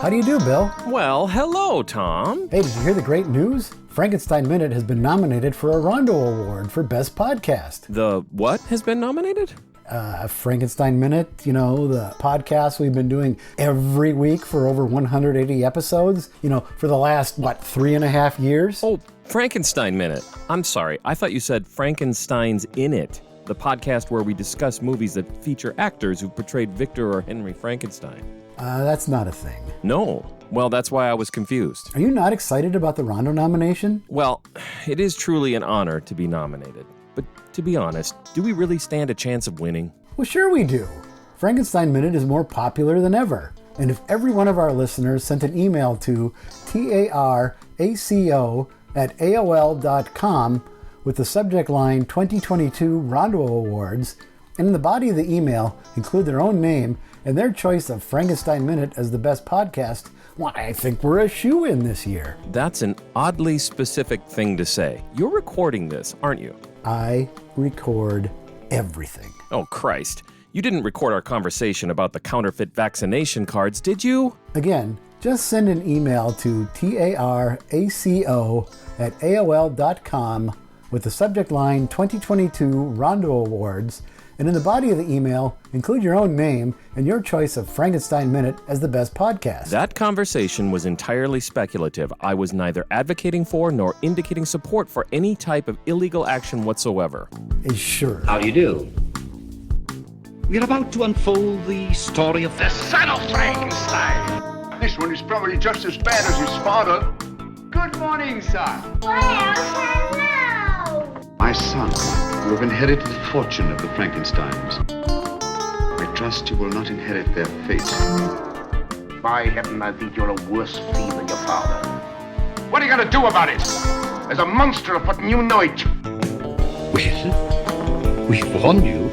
How do you do, Bill? Well, hello, Tom. Hey, did you hear the great news? Frankenstein Minute has been nominated for a Rondo Award for Best Podcast. The what has been nominated? Frankenstein Minute, you know, the podcast we've been doing every week for over 180 episodes, you know, for the last, 3.5 years? Oh, Frankenstein Minute. I'm sorry, I thought you said Frankenstein's in It, the podcast where we discuss movies that feature actors who portrayed Victor or Henry Frankenstein. That's not a thing. No. Well, that's why I was confused. Are you not excited about the Rondo nomination? Well, it is truly an honor to be nominated. But to be honest, do we really stand a chance of winning? Well, sure we do. Frankenstein Minute is more popular than ever. And if every one of our listeners sent an email to taraco@aol.com with the subject line 2022 Rondo Awards, and in the body of the email include their own name and their choice of Frankenstein Minute as the best podcast, well, I think we're a shoo-in this year. That's an oddly specific thing to say. You're recording this, aren't you? I record everything. Oh, Christ. You didn't record our conversation about the counterfeit vaccination cards, did you? Again, just send an email to taraco@aol.com with the subject line 2022 Rondo Awards, and in the body of the email, include your own name and your choice of Frankenstein Minute as the best podcast. That conversation was entirely speculative. I was neither advocating for nor indicating support for any type of illegal action whatsoever. Sure. How do you do? We're about to unfold the story of the Son of Frankenstein. This one is probably just as bad as his father. Good morning, son. Well, hello. My son, you have inherited the fortune of the Frankensteins. I trust you will not inherit their fate. By heaven, I think you're a worse fiend than your father. What are you going to do about it? There's a monster afoot and you know it. Well, we've warned you.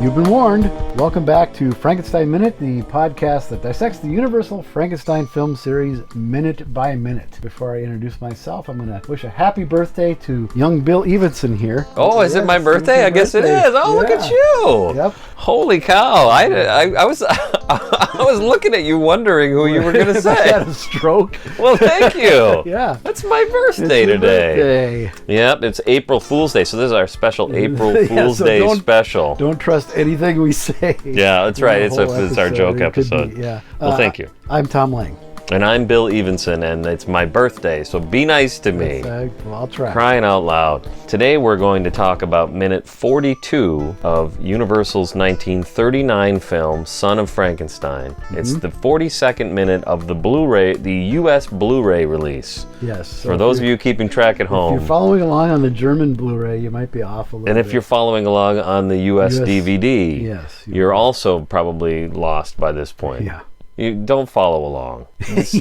You've been warned. Welcome back to Frankenstein Minute, the podcast that dissects the Universal Frankenstein film series minute by minute. Before I introduce myself, I'm going to wish a happy birthday to young Bill Evenson here. Oh, is it my birthday? I guess it is. Oh, look at you. Yep. Holy cow. I was I was looking at you wondering who you were going to I say. had a stroke. Well, thank you. Yeah. That's my birthday It's your today. birthday. Yep, it's April Fool's Day. So this is our special April Yeah, Fool's so Day special. Don't trust anything we say. Yeah, that's right. The It's whole our joke It could episode. be, yeah. Well, thank you. I'm Thom Lang. And I'm Bill Evenson, and it's my birthday, so be nice to me. Well, I'll try. Crying out loud. Today we're going to talk about minute 42 of Universal's 1939 film, Son of Frankenstein. It's the 42nd minute of the Blu-ray, the US Blu-ray release. Yes. So For those of you keeping track at if home. you're following along on the German Blu-ray, you might be off a little And bit. if you're following along on the US DVD, yes, you're also probably lost by this point. Yeah. You don't follow along.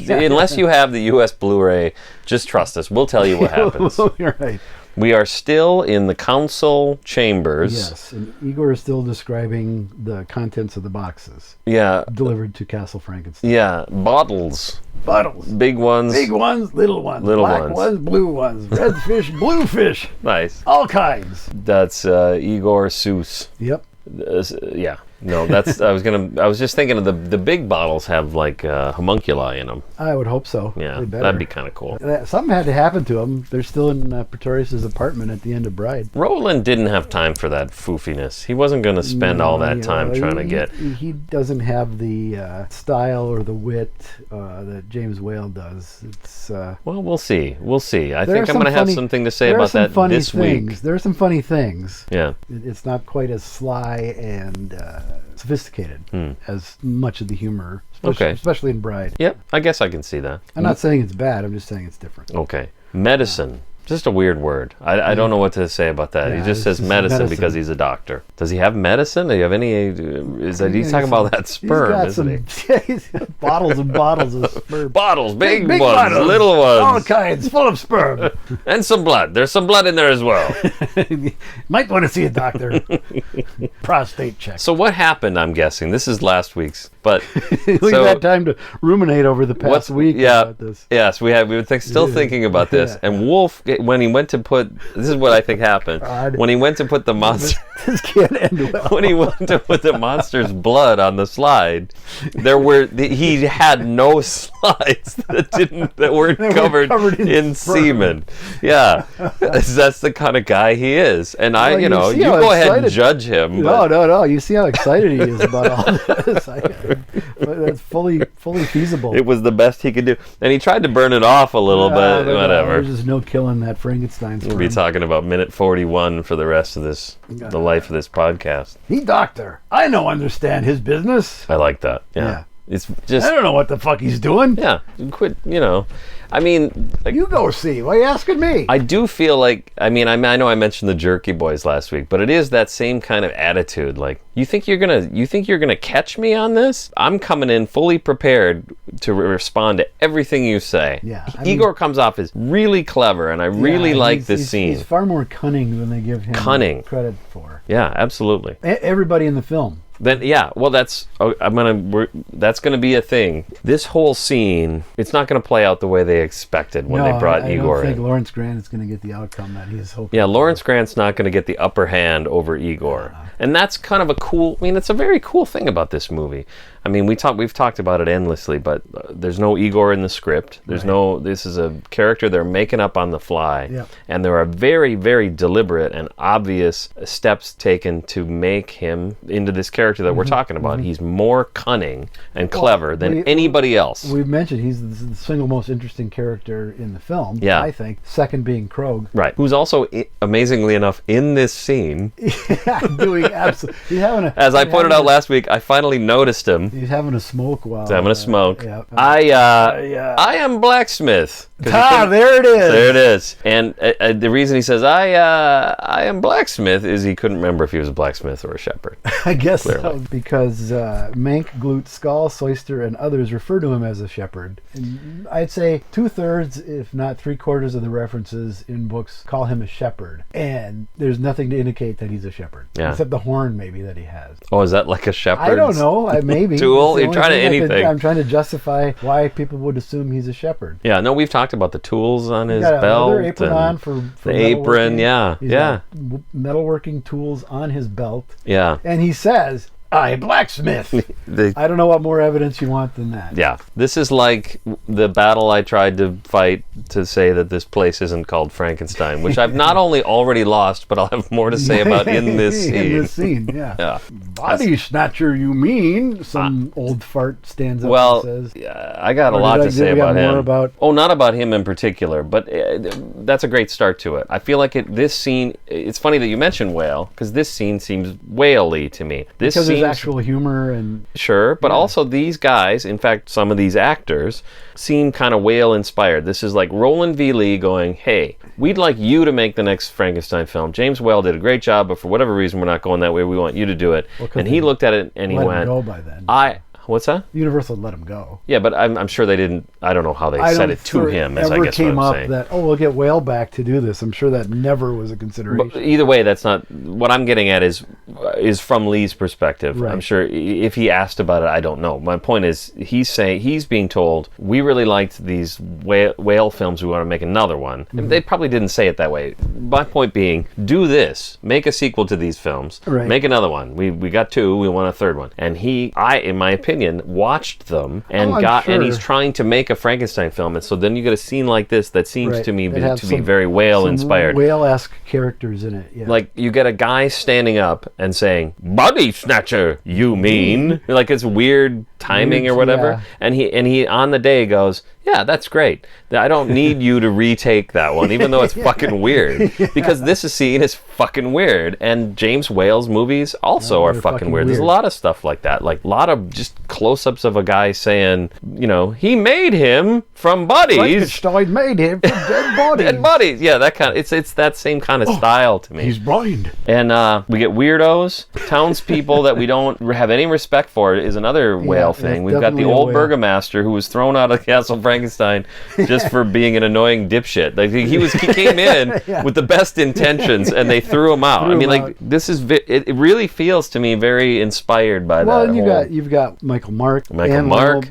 Unless you have the US Blu-ray, just trust us. We'll tell you what happens. You're right. We are still in the council chambers. Yes, and Ygor is still describing the contents of the boxes Yeah. delivered to Castle Frankenstein. Yeah. Bottles. Bottles. Big ones. Big ones, little ones. Little black ones. blue ones, red fish, blue fish. Nice. All kinds. That's Ygor Seuss. Yep. Yeah. No, that's. I was just thinking of the big bottles have like homunculi in them. I would hope so. Yeah, They better. that'd be kind of cool. Something had to happen to them. They're still in Pretorius' apartment at the end of Bride. Roland didn't have time for that foofiness. He wasn't going to spend all that time trying to get. He doesn't have the style or the wit that James Whale does. It's Well, we'll see. We'll see. I there think are I'm going to some have funny- something to say there are about some that funny this things. week. There are some funny things. Yeah. It's not quite as sly and sophisticated as much of the humor, especially in Bride. Yep. I guess I can see that. I'm not saying it's bad. I'm just saying it's different. Okay. Medicine. Just a weird word. I don't know what to say about that. Yeah, He just it's says just medicine medicine. because he's a doctor. Does he have medicine? Do you have any? He's talking about that sperm, He's got isn't he? he's got bottles and bottles of sperm. Bottles, big ones, bottles, little all ones, kinds, full of sperm. and some blood. There's some blood in there as well. Might want to see a doctor. Prostate check. So what happened? I'm guessing this is last week's, but We've had time to ruminate over the past week about this. Yes, we were still thinking about this, and Wolf when he went to put, this is what I think happened. God. When he went to put the monster, This can't end well. when he went to put the monster's blood on the slide, he had no slides that weren't covered in semen. Yeah, that's the kind of guy he is, and you go ahead and judge him. No. You see how excited he is about all this. That's fully feasible. It was the best he could do, and he tried to burn it off a little bit. Whatever. There's just no killing that Frankenstein. We'll be talking about minute 41 for the rest of the life of this podcast. He doctor. I understand his business. I like that. Yeah. It's just, I don't know what the fuck he's doing. Yeah, quit. I mean, like, you go see. Why are you asking me? I do feel like, I know I mentioned the Jerky Boys last week, but it is that same kind of attitude. Like, you think you're gonna catch me on this? I'm coming in fully prepared to respond to everything you say. Yeah, Ygor comes off as really clever, and I really like this scene. He's far more cunning than they give him credit for. Yeah, absolutely. Everybody in the film. Then that's gonna be a thing. This whole scene, it's not gonna play out the way they expected when they brought Ygor in. I don't think Lawrence Grant is gonna get the outcome that he's hoping. Yeah, Lawrence Grant's not gonna get the upper hand over Ygor, and that's kind of a cool. I mean, it's a very cool thing about this movie. I mean, we've talked about it endlessly, but there's no Ygor in the script. There's this is a character they're making up on the fly, and there are very, very deliberate and obvious steps taken to make him into this character that we're talking about. He's more cunning and clever than anybody else. We've mentioned he's the single most interesting character in the film. Yeah. I think. Second being Krog. Right. Who's also, amazingly enough, in this scene. Doing absolutely. As I pointed out last week, I finally noticed him. He's having a smoke while... He's having a smoke. I am blacksmith. There it is. There it is. And the reason he says, I am blacksmith, is he couldn't remember if he was a blacksmith or a shepherd. I guess so, because Mank, Glut, Skull, Soyster, and others refer to him as a shepherd. And I'd say 2/3, if not 3/4 of the references in books call him a shepherd. And there's nothing to indicate that he's a shepherd. Yeah. Except the horn, maybe, that he has. Oh, is that like a shepherd's I don't know. Maybe. tool? You're trying to anything. I'm trying to justify why people would assume he's a shepherd. Yeah, no, we've talked about the tools on his belt. Another apron on for the apron, He's got metalworking tools on his belt. Yeah. And he says, I blacksmith. I don't know what more evidence you want than that. Yeah. This is like the battle I tried to fight to say that this place isn't called Frankenstein, which I've not only already lost, but I'll have more to say about in this scene. In this scene, yeah. Body snatcher, you mean? Some old fart stands up and says. I got a lot to say about him. Not about him in particular, but that's a great start to it. I feel like this scene, it's funny that you mentioned whale, because this scene seems whale-y to me. Because there's actual humor and... Sure, but also these guys, in fact, some of these actors, seem kind of whale-inspired. This is like Roland V. Lee going, hey, we'd like you to make the next Frankenstein film. James Whale did a great job, but for whatever reason, we're not going that way. We want you to do it. And he looked at it and he went... Let him go by then. What's that? Universal let him go. Yeah, but I'm sure they didn't. I don't know how they said it to him. As I guess came what I'm up saying. That we'll get Whale back to do this. I'm sure that never was a consideration. But either way, that's not what I'm getting at. Is from Lee's perspective. Right. I'm sure if he asked about it, I don't know. My point is, he's being told we really liked these whale films. We want to make another one. Mm-hmm. They probably didn't say it that way. My point being, do this. Make a sequel to these films. Right. Make another one. We got 2. We want a 3rd one. And in my opinion, watched them and and he's trying to make a Frankenstein film, and so then you get a scene like this that seems to me to be very whale inspired, whale-esque characters in it. Yeah. Like you get a guy standing up and saying "body snatcher," you mean like it's weird timing or whatever, and he on the day goes, yeah, that's great. I don't need you to retake that one, even though it's fucking weird. Because this scene is fucking weird. And James Whale's movies also are fucking weird. There's a lot of stuff like that. Like a lot of just close-ups of a guy saying, he made him from bodies. Frankenstein made him from dead bodies. Dead bodies. Yeah, that kind of, it's that same kind of style to me. He's blind. And we get weirdos, townspeople that we don't have any respect for is another whale thing. We've got the old burgomaster who was thrown out of Castle Frankenstein Frankenstein just for being an annoying dipshit. Like he came in with the best intentions, and they threw him out. This is it really feels to me very inspired by that. Well, and you've got Michael Mark, Lionel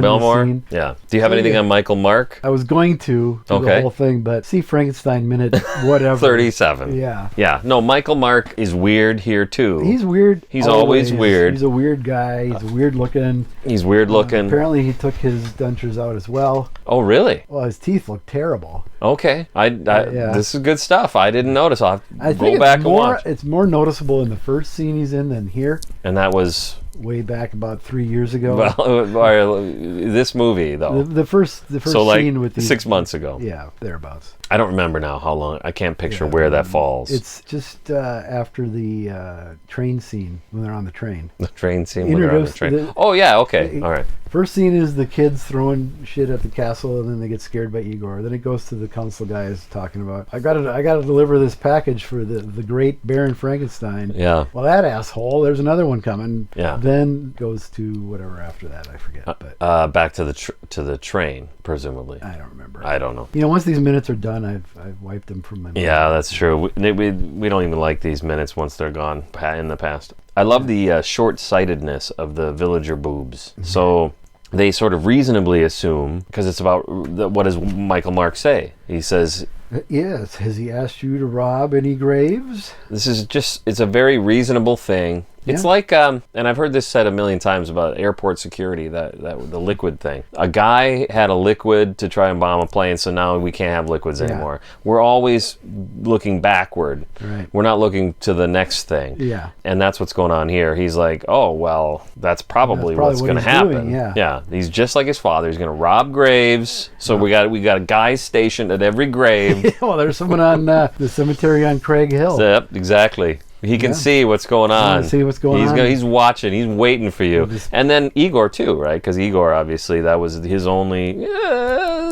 Belmore. Yeah. Do you have anything on Michael Mark? I was going to do the whole thing, but see Frankenstein minute, whatever. 37. Yeah. Yeah. No, Michael Mark is weird here too. He's weird. He's always weird. He's a weird guy. He's weird looking. He's weird looking. Apparently, he took his dentures out as well. Oh, really? Well, his teeth look terrible. Okay. This is good stuff. I didn't notice. I'll have to go back and watch. It's more noticeable in the first scene he's in than here. And that was way back about 3 years ago. Well, this movie though. The first so like scene with 6 months ago. Yeah, thereabouts. I don't remember now how long. I can't picture where that falls. It's just after the train scene when they're on the train. The train scene when they're on the train. Oh yeah, okay, all right. First scene is the kids throwing shit at the castle, and then they get scared by Ygor. Then it goes to the council guys talking about, I gotta deliver this package for the great Baron Frankenstein. Yeah. Well, that asshole. There's another one coming. Yeah. Then goes to whatever after that. I forget. But back to the train, presumably. I don't remember. I don't know. Once these minutes are done, I've wiped them from my mind. Yeah, that's true. We don't even like these minutes once they're gone in the past. I love the short-sightedness of the villager boobs. Mm-hmm. So they sort of reasonably assume, because it's about, what does Michael Mark say? He says, yes, has he asked you to rob any graves? This is it's a very reasonable thing. Yeah. It's like, and I've heard this said a million times about airport security, that the liquid thing. A guy had a liquid to try and bomb a plane, so now we can't have liquids anymore. We're always looking backward. Right. We're not looking to the next thing. Yeah. And that's what's going on here. He's like, oh, well, that's probably what's going to happen. Doing, yeah. He's just like his father. He's going to rob graves. So we got guys stationed at every grave. Well, there's someone on the cemetery on Craig Hill. Yep, exactly. He can see what's going on. See what's going on. He's watching. He's waiting for you. And then Ygor too, right? Because Ygor, obviously, that was his only.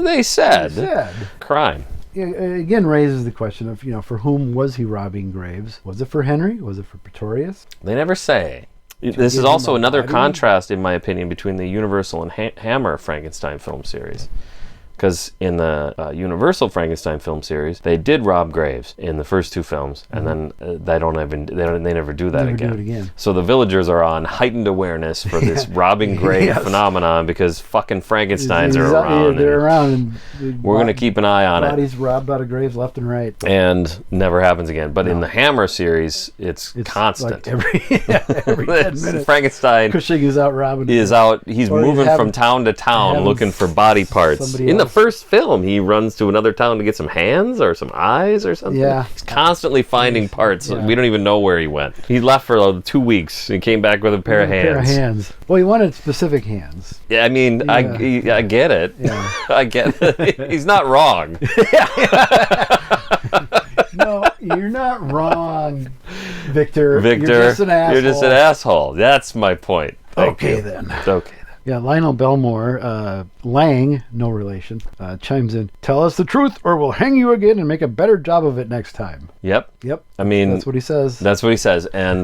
They said crime. Again, raises the question of for whom was he robbing graves? Was it for Henry? Was it for Pretorius? They never say. This is also another contrast, in my opinion, between the Universal and Hammer Frankenstein film series. Because in the Universal Frankenstein film series, they did rob graves in the first two films, and then they never do that again. So the villagers are on heightened awareness for this robbing grave phenomenon because fucking Frankensteins are around. They're around. And we're going to keep an eye on it. Bodies robbed out of graves left and right. And never happens again. But in the Hammer series, it's constant. Like every 10 minutes. Frankenstein Cushing is out robbing. He's moving from town to town looking for body parts. In the first film, he runs to another town to get some hands or some eyes or something. Yeah. He's constantly finding parts. Yeah. We don't even know where he went. He left for 2 weeks and came back with a pair of hands. Well, he wanted specific hands. Yeah, I mean, I get it. Yeah. I get it. He's not wrong. No, you're not wrong, Victor. Victor, you're just an asshole. You're just an asshole. That's my point. Okay, then. Okay. Yeah, Lionel Belmore, Lang, no relation, chimes in, tell us the truth or we'll hang you again and make a better job of it next time. Yep. I mean, that's what he says. That's what he says. And,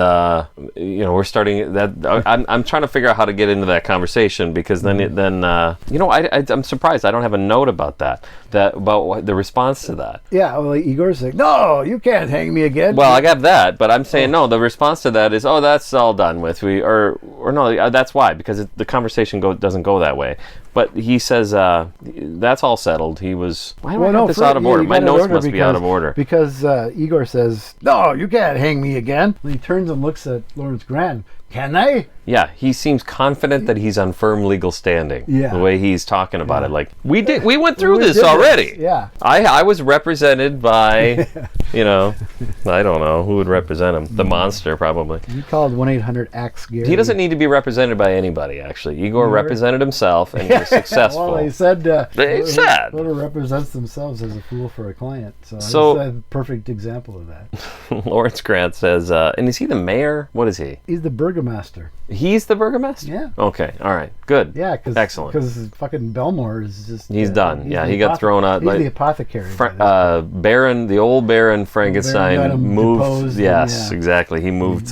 we're starting that. I'm trying to figure out how to get into that conversation because I'm surprised I don't have a note about that about the response to that. Yeah, well, Igor's like, no, you can't hang me again. Well, I got that, but I'm saying no. The response to that is, oh, that's all done with. Or no, that's why, because the conversation doesn't go that way. But he says that's all settled. He was. Why do I have this out of order? My notes must be out of order. Because Ygor says, no, you can't hang me again. And he turns and looks at Lawrence Grant. Can I? Yeah, he seems confident that he's on firm legal standing. Yeah. The way he's talking about it. Like, we went through this already. Yeah. I was represented by, I don't know, who would represent him? The monster, probably. He called 1-800-AXE Gary. He doesn't need to be represented by anybody, actually. Ygor represented himself, and he was successful. Well, he said... Whoever represents themselves as a fool for a client. So that's a perfect example of that. Lawrence Grant says, and is he the mayor? What is he? He's the burgomaster. He's the burgomaster? Yeah. Okay, all right, good. Yeah, excellent. Because fucking Belmore is just... He's done. He got thrown out. He's the apothecary. The old Baron when Frankenstein got him moved. deposed, Yes, yeah. exactly. He moved.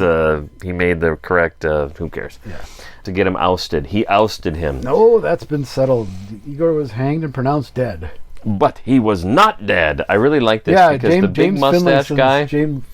He made the correct. Who cares? Yeah. To get him ousted, he ousted him. No, that's been settled. Igor was hanged and pronounced dead. But he was not dead. I really like this Yeah, because the big mustache guy.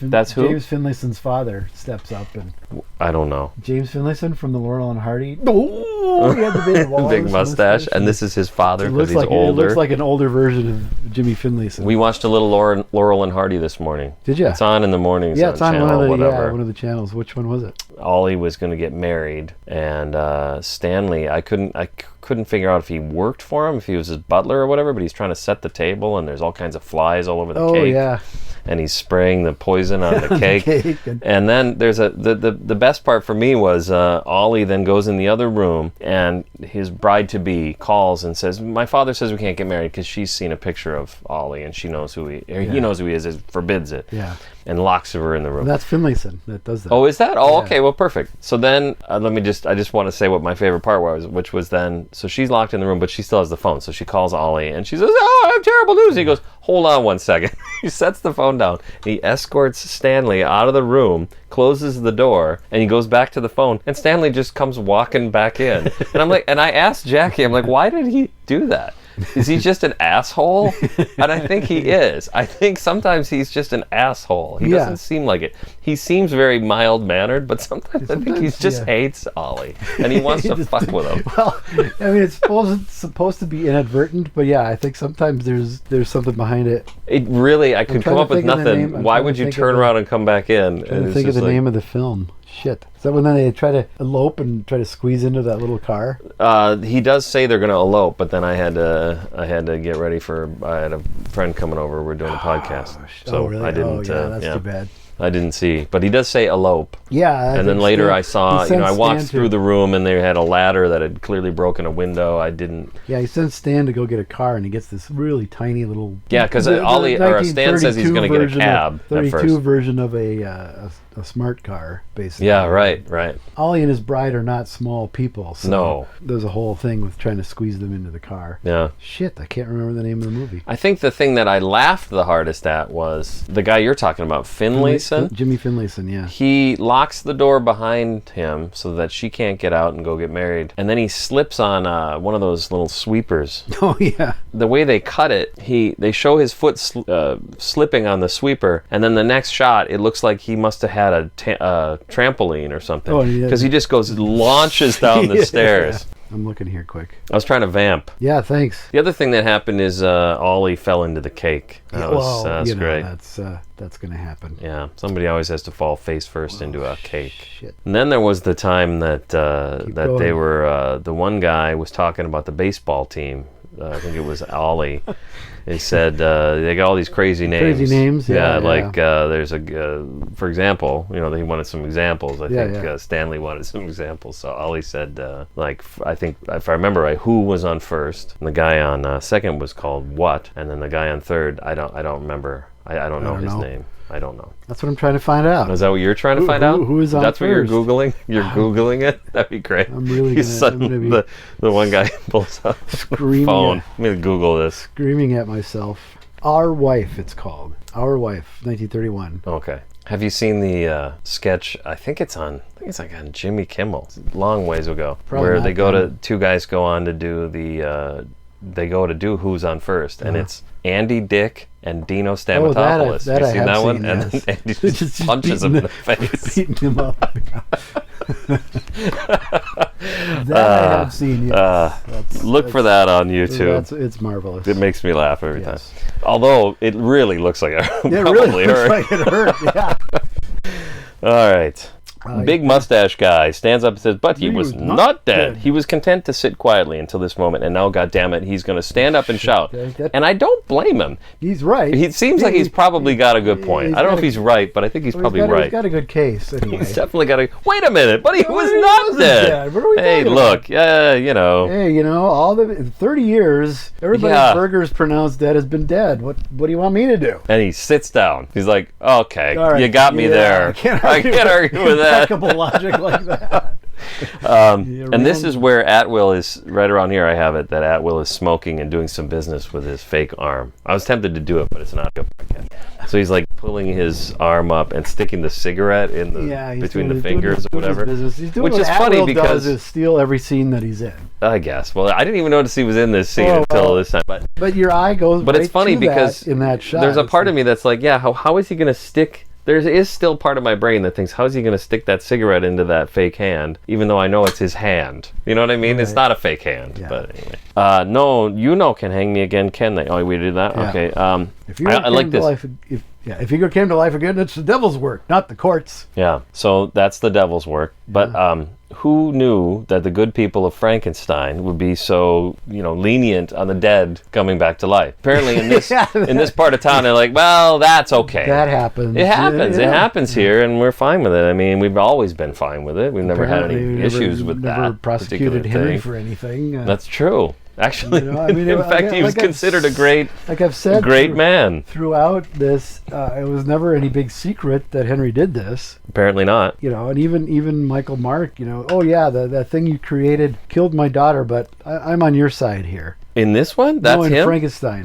That's who? James Finlayson's father steps up, and I don't know. James Finlayson from the Laurel and Hardy. Oh, he had the big, Big mustache, and this is his father It because looks he's like it older. looks like an older version of Jimmy Finlayson. We watched a little Laurel and Hardy this morning. Did ya? It's on in the mornings. Yeah, it's on channel one whatever. of the channels. Which one was it? Ollie was going to get married, and Stanley, I couldn't figure out if he worked for him, if he was his butler or whatever, but he's trying to set the table, and there's all kinds of flies all over the cake. Oh yeah. And he's spraying the poison on the cake. and And then there's the best part for me was Ollie then goes in the other room, and his bride-to-be calls and says, my father says we can't get married because she's seen a picture of Ollie and she knows who he knows who he is, forbids it, yeah. and locks her in the room. That's Finlayson that does that. Oh, is that? Oh, Yeah. okay. Well, perfect. So then, I just want to say what my favorite part was, which was then, so she's locked in the room, but she still has the phone. So she calls Ollie, and she says, oh, I have terrible news. And he goes, hold on one second. He sets the phone down. He escorts Stanley out of the room, closes the door, and he goes back to the phone, and Stanley just comes walking back in. And I'm like, and I asked Jackie, I'm like, why did he do that? Is he just an asshole? And I think he is. I think sometimes he's just an asshole. He doesn't seem like it. He seems very mild-mannered, but sometimes I think he just hates Ollie, and he wants to fuck with him. Well, I mean, it's supposed to be inadvertent, but yeah, I think sometimes there's something behind it. It really, I could come trying to up with think of the nothing. name. I'm Why trying to would you think of turn the- around and come back in? I'm trying to think of the name of the film. Shit. Is that when they try to elope and try to squeeze into that little car? He does say they're going to elope, but then I had to get ready I had a friend coming over. We're doing a podcast, so really? I didn't. Oh, yeah, that's too bad. I didn't see, but he does say elope. Yeah. And then later I saw, he sent I walked Stan through the room and they had a ladder that had clearly broken a window. I didn't. Yeah, he sends Stan to go get a car, and he gets this really tiny little. Yeah, because Stan says he's going to get a cab at 32 first. version of a smart car, basically. Yeah, right. Ollie and his bride are not small people. So No. There's a whole thing with trying to squeeze them into the car. Yeah. Shit, I can't remember the name of the movie. I think the thing that I laughed the hardest at was the guy you're talking about, Finlayson. Jimmy Finlayson, yeah. He locks the door behind him so that she can't get out and go get married. And then he slips on one of those little sweepers. Oh, yeah. The way they cut it, they show his foot slipping on the sweeper, and then the next shot, it looks like he must have had a trampoline or something. Oh, yeah. Because he just launches down the stairs. I'm looking here quick. I was trying to vamp. Yeah, thanks. The other thing that happened is Ollie fell into the cake. That's great. That's going to happen. Yeah, somebody always has to fall face first into a cake. Shit. And then there was the time that going. they were the one guy was talking about the baseball team. I think it was Ollie. They said they got all these crazy names. Crazy names, yeah. like there's for example, they wanted some examples. I think yeah. Stanley wanted some examples. So Ollie said, I think if I remember right, who was on first, and the guy on second was called what, and then the guy on third, I don't remember. I don't know his name. I don't know. That's what I'm trying to find out. Is that what you're trying to find out? Who is on That's what you're first? Googling? You're Googling it? That'd be great. I'm really He's gonna be the one guy pulls out the screaming phone. Let me Google this. screaming at myself. Our Wife, it's called. Our Wife, 1931. Okay. Have you seen the sketch? I think it's on Jimmy Kimmel. It's a long ways ago. Probably where not they go to then. two guys go on to do do Who's on First, and it's Andy Dick and Dino Stamatopoulos. that you I seen have that one? seen, And yes. then Andy just punches him in the face. Beating him up. That I have seen, yes. Look for that on YouTube. It's marvelous. It makes me laugh every Yes. time. Although it really looks like it It probably really looks hurt. like it hurt, yeah. All right. Big mustache guy stands up and says, but he was not dead. He was content to sit quietly until this moment, and now, goddammit, he's going to stand up and shout. And I don't blame him. He's right. He seems like he's probably got a good point. I don't know if he's right, but I think he's probably right. He's got a good case, anyway. He's definitely got a... Wait a minute, but he was he not wasn't dead. dead. What are we Hey, talking look, Hey, all the 30 years, everybody's burger's pronounced dead has been dead. What do you want me to do? And he sits down. He's like, okay, All right, you got me there. I can't argue with that. impeccable logic like that. And this is where Atwill is, right around here I have it, that Atwill is smoking and doing some business with his fake arm. I was tempted to do it, but it's an audio podcast. So he's like pulling his arm up and sticking the cigarette in the between the fingers or whatever. He's doing which what is funny Atwill because does is steal every scene that he's in. I guess. Well, I didn't even notice he was in this scene until this time. But your eye goes. But right it's funny to because that in that shot. there's a part of me that's like, yeah, how is he going to stick? There is still part of my brain that thinks, how is he going to stick that cigarette into that fake hand, even though I know it's his hand? You know what I mean? Right. It's not a fake hand. Yeah. But anyway. No, can hang me again, can they? Oh, we did that? Yeah. Okay. If I like this. If Ygor came to life again, it's the devil's work, not the court's. Yeah, so that's the devil's work. But who knew that the good people of Frankenstein would be so, lenient on the dead coming back to life? Apparently in this in this part of town, they're like, well, that's okay. That happens. It happens. Yeah. It happens here, and we're fine with it. I mean, we've always been fine with it. We've never had any issues with that. Never prosecuted Henry for anything. That's true. Actually, in fact, he was considered a great, man. Throughout this, it was never any big secret that Henry did this. Apparently not. And even Michael Mark, that thing you created killed my daughter, but I'm on your side here. In this one? That's him?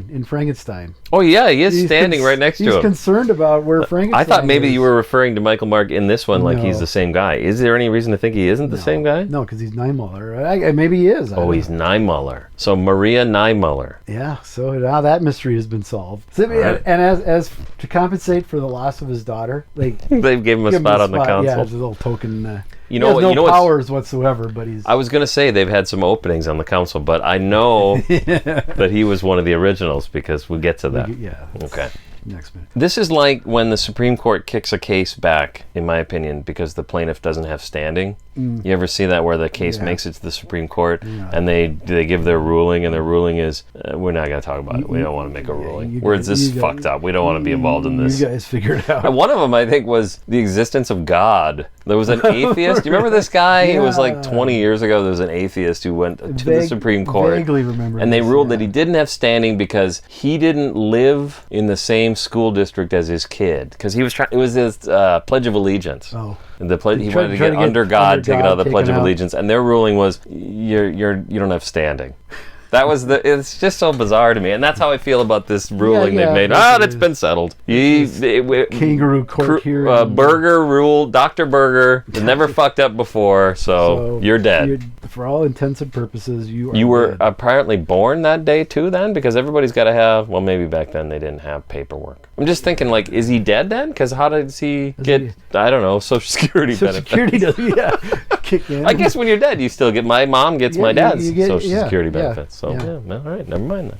In Frankenstein. Oh, yeah, he is standing right next to him. He's concerned about where Frankenstein I thought maybe is. you were referring to Michael Mark in this one like he's the same guy. Is there any reason to think he isn't the same guy? No, because he's Niemöller. Maybe he is. He's Niemöller. So Maria Niemöller. Yeah, so now that mystery has been solved. So, right. And as to compensate for the loss of his daughter, they gave him a spot on the council. Yeah, it's a little token... He has no powers whatsoever, but he's... I was going to say they've had some openings on the council, but I know that he was one of the originals because we'll get to that. Yeah. Okay. Next minute. This is like when the Supreme Court kicks a case back, in my opinion, because the plaintiff doesn't have standing. You ever see that where the case makes it to the Supreme Court and they give their ruling, and their ruling is, we're not going to talk about it. We don't want to make a ruling. This is fucked up. We don't want to be involved in this. You guys figure it out. And one of them, I think, was the existence of God. There was an atheist. Do you remember this guy? It was like 20 years ago. There was an atheist who went to the Supreme Court. Vaguely remember. And they ruled that he didn't have standing because he didn't live in the same school district as his kid. Because he was trying. It was his Pledge of Allegiance. Oh. He wanted to get under God taken out of the Pledge of Allegiance, and their ruling was you don't have standing. That was it's just so bizarre to me, and that's how I feel about this ruling they've made. That's been settled. Kangaroo court hearing. Berger ruled. Dr. Berger has never fucked up before, so you're dead. For all intents and purposes, you are You were dead. apparently born that day too, then, because everybody's got to have. Well, maybe back then they didn't have paperwork. I'm just thinking, like, is he dead then? Because how does he get? I don't know, Social Security benefits. Social Security does, kick in. I guess when you're dead, you still get. My mom gets my dad's you get, Social Security benefits. So, yeah. All right, never mind then.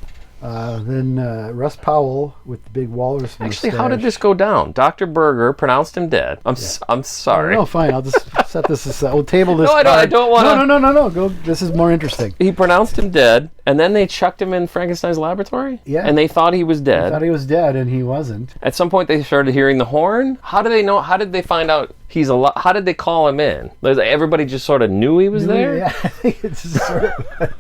Then Russ Powell with the big walrus mustache. Actually, how did this go down? Dr. Berger pronounced him dead. I'm sorry. No, fine. I'll just set this aside. We'll table this. No, I don't want to. No. Go. This is more interesting. He pronounced him dead, and then they chucked him in Frankenstein's laboratory? Yeah. And they thought he was dead. They thought he was dead, and he wasn't. At some point, they started hearing the horn. How do they know? How did they find out he's alive? How did they call him in? Everybody just sort of knew he was there? Yeah, I think it's just sort of...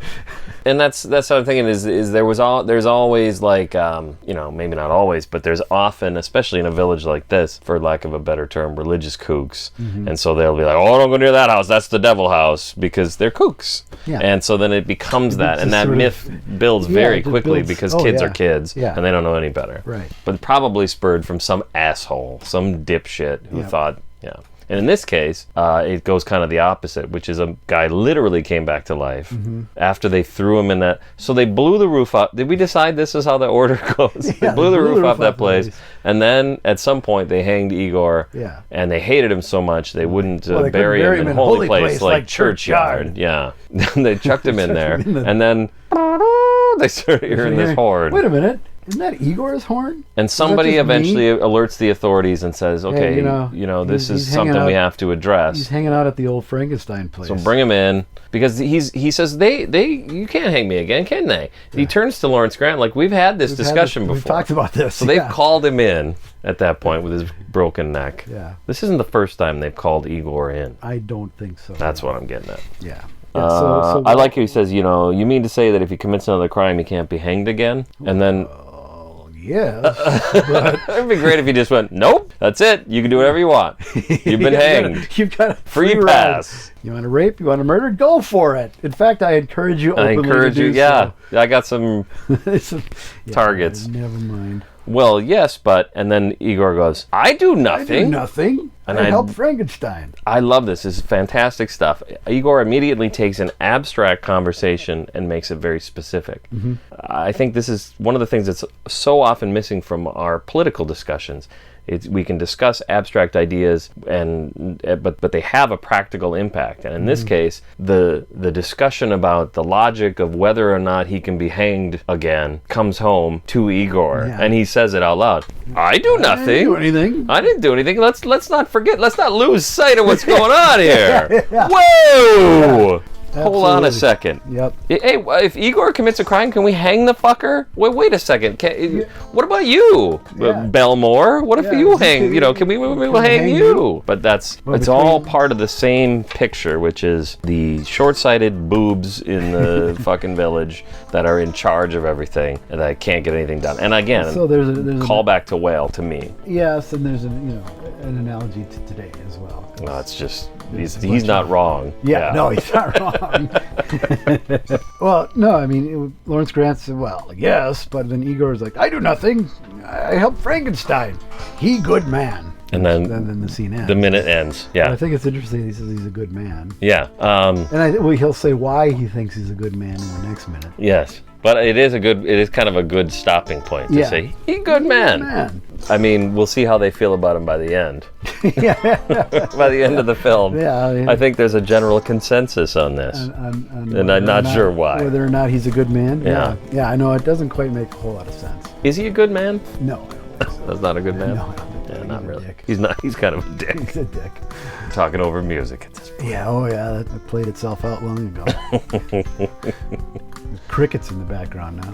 And that's what I'm thinking is there's always like maybe not always, but there's often, especially in a village like this, for lack of a better term, religious kooks, and so they'll be like, don't go near that house, that's the devil house, because they're kooks, and so then it becomes that, and that myth builds very quickly because kids are kids, and they don't know any better, right? But probably spurred from some asshole, some dipshit who thought, And in this case, it goes kind of the opposite, which is a guy literally came back to life after they threw him in that. So they blew the roof off. Did we decide this is how the order goes? They blew the roof off that place. And then at some point they hanged Ygor. Yeah. And they hated him so much they wouldn't bury him in a holy place like churchyard. Yeah. They chucked him in there. And then they started hearing this horn. Wait a minute. Isn't that Ygor's horn? And somebody eventually alerts the authorities and says, okay, this is something we have to address. He's hanging out at the old Frankenstein place. So bring him in. Because he says, you can't hang me again, can they? Yeah. He turns to Lawrence Grant like, we've had this discussion before. We've talked about this. So they've called him in at that point with his broken neck. Yeah. This isn't the first time they've called Ygor in. I don't think so. That's what I'm getting at. Yeah. I like how he says, you mean to say that if he commits another crime, he can't be hanged again? And then... Yes, but It'd be great if you just went, nope, that's it. You can do whatever you want. You've been hanged. You've got a Free ride. pass. You want to rape? You want to murder? Go for it. In fact, I encourage you I openly encourage to you, do yeah. I got some so. Yeah, targets. Never mind. Well, yes, but, and then Ygor goes, I do I nothing. do nothing. And I I- help Frankenstein. I love this. This is fantastic stuff. Igor immediately takes an abstract conversation and makes it very specific. I think this is one of the things that's so often missing from our political discussions. We can discuss abstract ideas, but they have a practical impact. And in this case, the discussion about the logic of whether or not he can be hanged again comes home to Igor, Yeah. and he says it out loud. I do nothing. I didn't do anything. I didn't do anything. Let's not forget. Let's not lose sight of what's going on here. Yeah. Whoa! Hold on a Absolutely. second. Yep. Hey, if Igor commits a crime, can we hang the fucker? Wait a second. What about you, Yeah. Belmore? What if Yeah, you hang? Can we'll hang hang you? But it's between- all part of the same picture, which is the short-sighted boobs in the fucking village that are in charge of everything and that can't get anything done. And again, So there's a call back to Whale to me. Yes, and there's an analogy to today as well. No, it's just It's a he's bunch not of- wrong. Yeah, no, he's not wrong. Well, no, I mean, Lawrence Grant said, well, yes, but then Igor's like, I do nothing. I help Frankenstein. He good man. And then the scene ends. the minute ends. I Yeah, think it's interesting he says he's a good man. yeah. And he'll say why he thinks he's a good man in the next minute. Yes, but it is kind of a good stopping point to Yeah. say he good man. I mean, we'll see how they feel about him by the end. By the end of the film, Yeah, I think there's a general consensus on this. And I'm not sure why. Whether or not he's a good man. Yeah. Yeah, I know. It doesn't quite make a whole lot of sense. Is he a good man? No. I don't think so. That's not a good man. No, I don't think Yeah, he's not a really. dick. He's not. He's kind of a dick. He's a dick. Talking over music at this point. Yeah, oh yeah, that played itself out long ago. There's crickets in the background now.